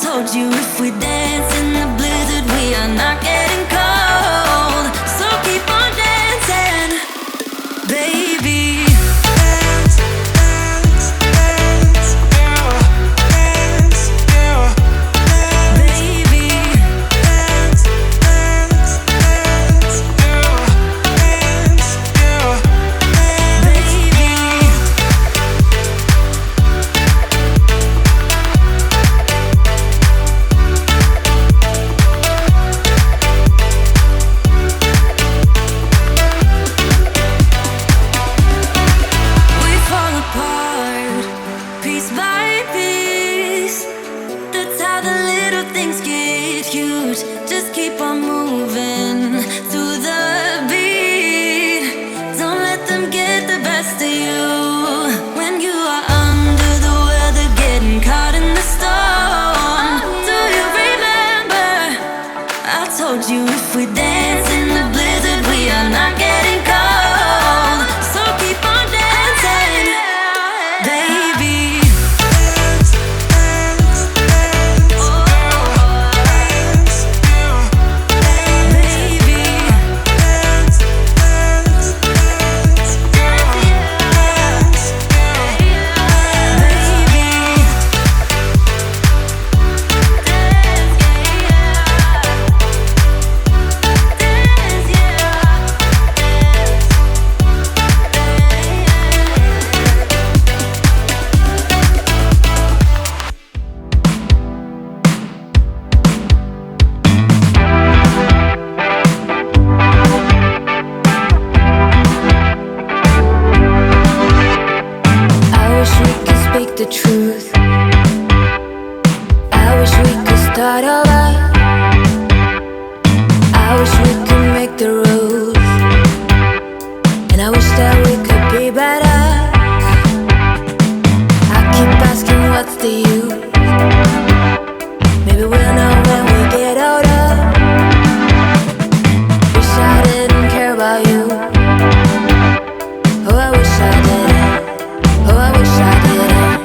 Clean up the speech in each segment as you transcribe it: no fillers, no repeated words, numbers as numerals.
told you if we dance in the blizzard, we are not getting cold. So keep on dancing, baby. Dance, dance, dance, yeah. Dance, yeah. Baby. Dance, dance, dance, yeah. Dance, yeah. Baby. We fall apart, piece by piece. That's how the little things get huge. Just keep on moving through the beat. Don't let them get the best of you. When you are under the weather, getting caught in the storm. Do you remember? I told you if we dance in the blizzard, we are not getting cold. So keep on dancing, baby. Dance, dance, dance, dance, baby. Dance, dance, dance, dance, I wish we could speak the truth. I wish we could start over. I wish we could make the rules. And I wish that we could be better. I keep asking what's the use. Maybe we'll know when we get older. Wish I didn't care about you. Oh, I wish I didn't. Oh, I wish I didn't.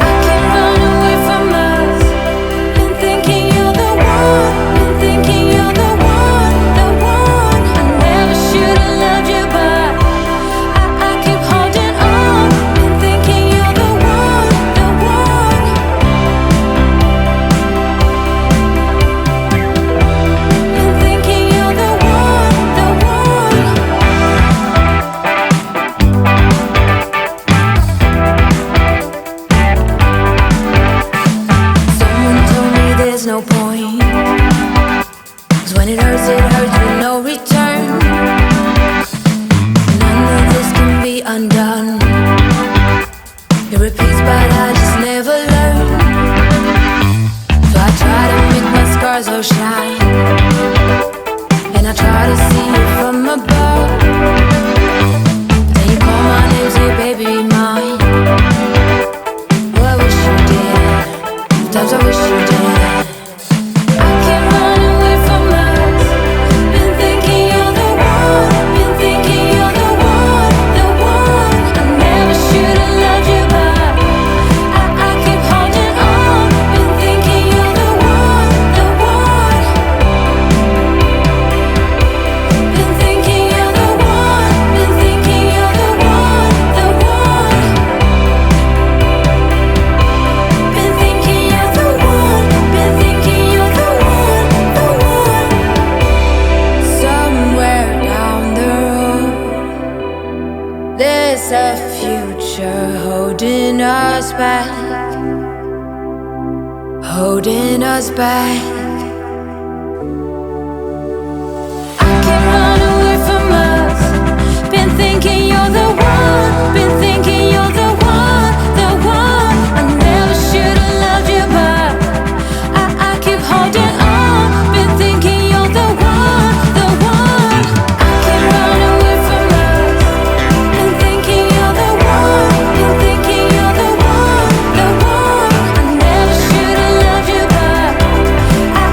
I can't run away from us. Been thinking you're the one. Been thinking you're the one, the one. I never should have loved you, but I keep holding on. Been thinking you're the one, the one. Been thinking you're the one, the one. Someone told me there's no point, 'cause when it hurts with no return. None of this can be undone. It repeats but I just never learn. So I try to make my scars all shine, and I try to see it from above. Then you call my name, say baby mine. Oh, I wish you did. Sometimes I wish you did. I can't run away from us. Been thinking you're the one. Been thinking you're the one, the one. I never should have loved you, but I keep holding on. Been thinking you're the one, the one. Been thinking you're the one. Been thinking you're the one, the one. Been thinking you're the one. Been thinking you're the one, the one. Somewhere down the road, there's a future holding us back, holding us back. I can't run away from us. Been thinking you're the one. Been thinking you're the one, the one. I never should have loved you, but I keep holding on. Been thinking you're the one, the one. I can't run away from us. Been thinking you're the one. Been thinking you're the one, the one. I never should have loved you, but I